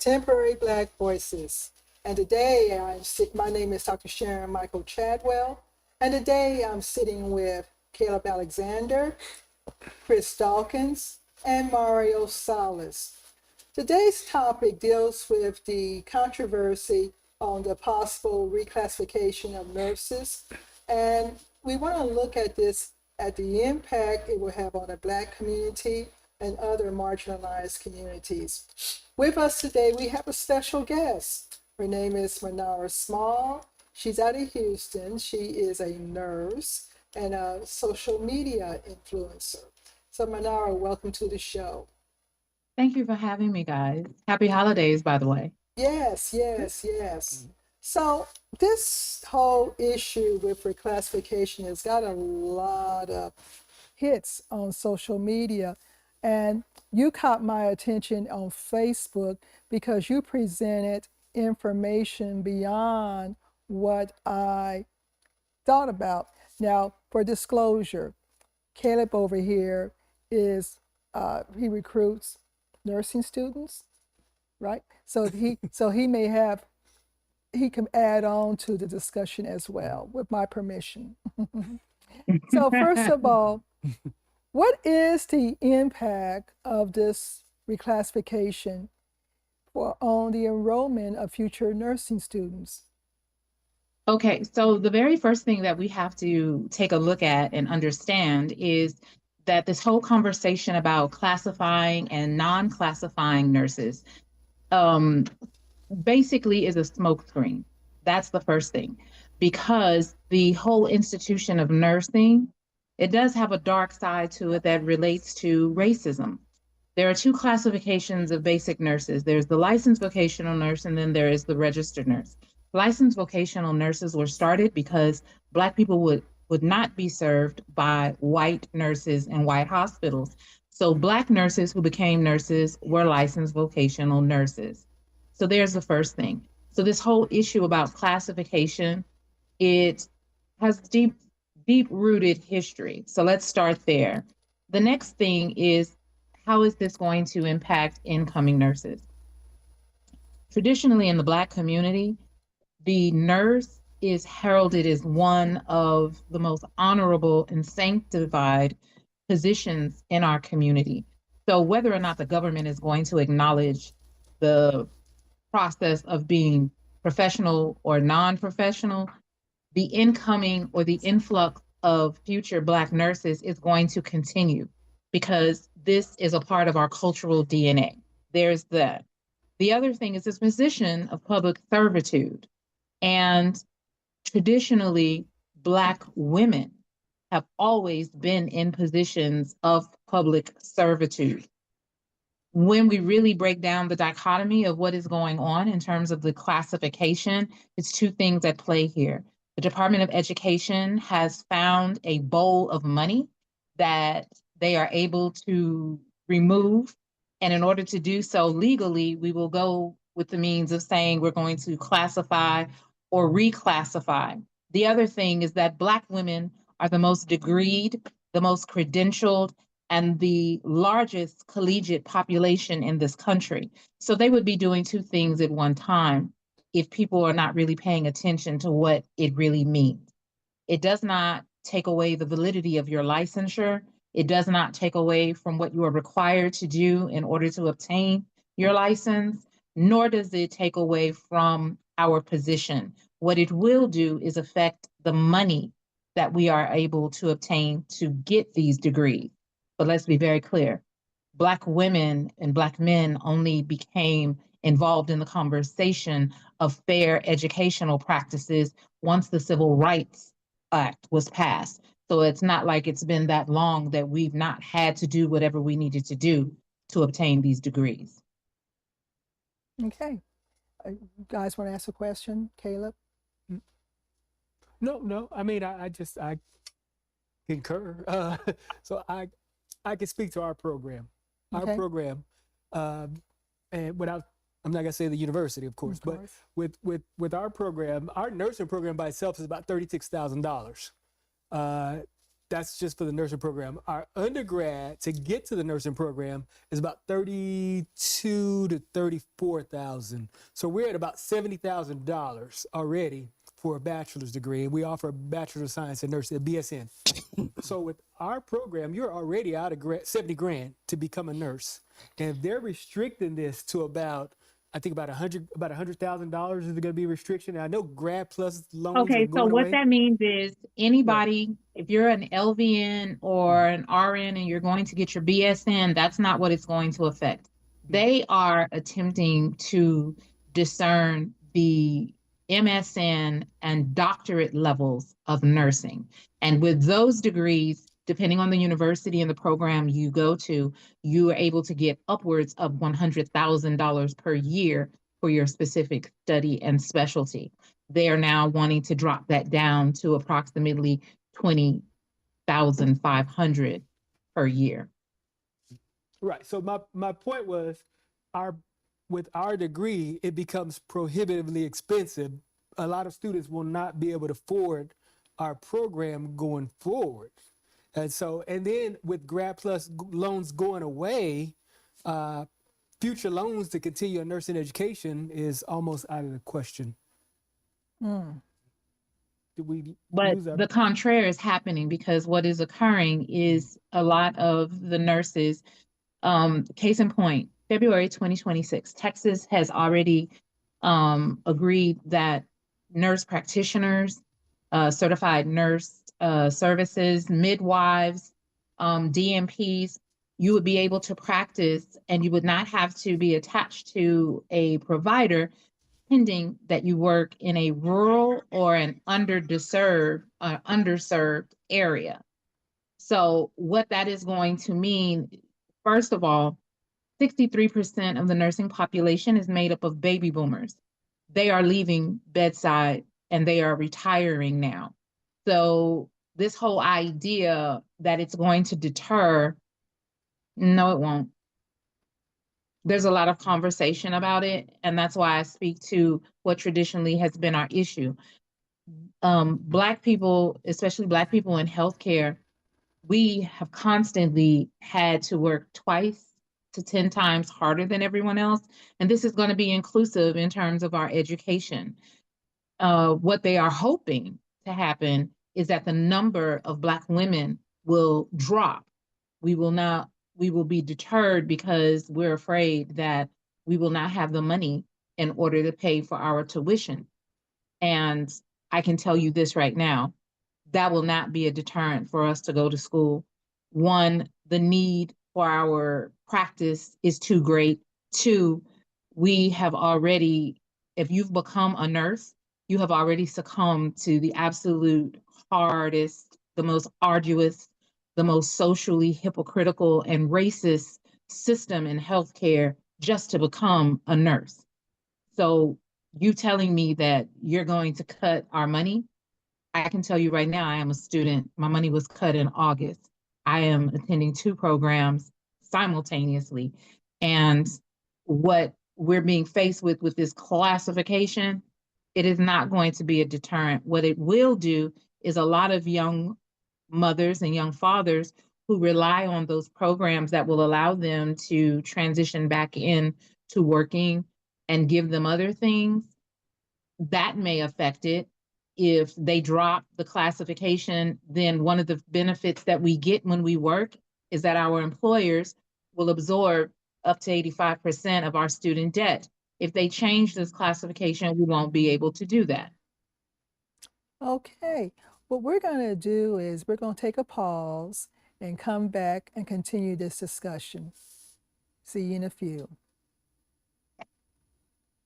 Contemporary Black Voices. And today my name is Dr. Sharon Michael Chadwell. And today I'm sitting with Caleb Alexander, Chris Dawkins, and Mario Salas. Today's topic deals with the controversy on the possible reclassification of nurses. And we want to look at this at the impact it will have on the Black community and other marginalized communities. With us today, we have a special guest. Her name is Manara Small. She's out of Houston. She is a nurse and a social media influencer. So Manara, welcome to the show. Thank you for having me, guys. Happy holidays, by the way. Yes. So this whole issue with reclassification has got a lot of hits on social media. And you caught my attention on Facebook because you presented information beyond what I thought about. Now, for disclosure, Caleb over here is, he recruits nursing students, right? So he can add on to the discussion as well, with my permission. So first of all, what is the impact of this reclassification on the enrollment of future nursing students? Okay, so the very first thing that we have to take a look at and understand is that this whole conversation about classifying and non-classifying nurses um, basically is a smokescreen. That's the first thing, because the whole institution of nursing, it does have a dark side to it that relates to racism. There are two classifications of basic nurses. There's the licensed vocational nurse, and then there is the registered nurse. Licensed vocational nurses were started because Black people would not be served by white nurses in white hospitals. So Black nurses who became nurses were licensed vocational nurses. So there's the first thing. So this whole issue about classification, it has deep rooted history. So let's start there. The next thing is, how is this going to impact incoming nurses? Traditionally in the Black community, the nurse is heralded as one of the most honorable and sanctified positions in our community. So whether or not the government is going to acknowledge the process of being professional or non-professional, the incoming or the influx of future Black nurses is going to continue because this is a part of our cultural DNA. There's that. The other thing is this position of public servitude. And traditionally, Black women have always been in positions of public servitude. When we really break down the dichotomy of what is going on in terms of the classification, it's two things at play here. The Department of Education has found a bowl of money that they are able to remove. And in order to do so legally, we will go with the means of saying we're going to classify or reclassify. The other thing is that Black women are the most degreed, the most credentialed, and the largest collegiate population in this country. So they would be doing two things at one time if people are not really paying attention to what it really means. It does not take away the validity of your licensure. It does not take away from what you are required to do in order to obtain your license, nor does it take away from our position. What it will do is affect the money that we are able to obtain to get these degrees. But let's be very clear. Black women and Black men only became involved in the conversation of fair educational practices once the Civil Rights Act was passed. So it's not like it's been that long that we've not had to do whatever we needed to do to obtain these degrees. Okay. You guys want to ask a question, Caleb? No. I mean, I concur. I can speak to our program. Okay. Our program, and without, I'm not gonna say the university, of course, but with our program, our nursing program by itself is about $36,000. that's just for the nursing program. Our undergrad to get to the nursing program is about 32 to 34,000. So we're at about $70,000 already for a bachelor's degree. We offer a bachelor of science in nursing, a BSN. So with our program, you're already out of 70 grand to become a nurse, and they're restricting this to about, I think about $100,000 is going to be a restriction. And I know Grad Plus loans are Okay, so going what away. that means is anybody, if you're an LVN or an RN and you're going to get your BSN, that's not what it's going to affect. They are attempting to discern the MSN and doctorate levels of nursing. And with those degrees, depending on the university and the program you go to, you are able to get upwards of $100,000 per year for your specific study and specialty. They are now wanting to drop that down to approximately 20,500 per year. Right. So my point was, with our degree, it becomes prohibitively expensive. A lot of students will not be able to afford our program going forward. And then with Grad Plus loans going away, future loans to continue a nursing education is almost out of the question. Did we But lose our? the contrary is happening because what is occurring is a lot of the nurses, case in point, February 2026, Texas has already agreed that nurse practitioners, certified nurse services, midwives, DMPs, you would be able to practice and you would not have to be attached to a provider, pending that you work in a rural or an underserved area. So what that is going to mean, first of all, 63% of the nursing population is made up of baby boomers. They are leaving bedside and they are retiring now. So this whole idea that it's going to deter, no, it won't. There's a lot of conversation about it, and that's why I speak to what traditionally has been our issue. Black people, especially Black people in healthcare, we have constantly had to work twice to 10 times harder than everyone else. And this is going to be inclusive in terms of our education. What they are hoping to happen is that the number of Black women will drop. We will be deterred because we're afraid that we will not have the money in order to pay for our tuition. And I can tell you this right now, that will not be a deterrent for us to go to school. One, the need for our practice is too great. Two, we have already, if you've become a nurse, you have already succumbed to the absolute hardest, the most arduous, the most socially hypocritical and racist system in healthcare just to become a nurse. So you telling me that you're going to cut our money? I can tell you right now, I am a student. My money was cut in August. I am attending 2 programs simultaneously. And what we're being faced with this classification, it is not going to be a deterrent. What it will do is a lot of young mothers and young fathers who rely on those programs that will allow them to transition back in to working and give them other things, that may affect it. If they drop the classification, then one of the benefits that we get when we work is that our employers will absorb up to 85% of our student debt. If they change this classification, we won't be able to do that. Okay, what we're going to do is we're going to take a pause and come back and continue this discussion. See you in a few.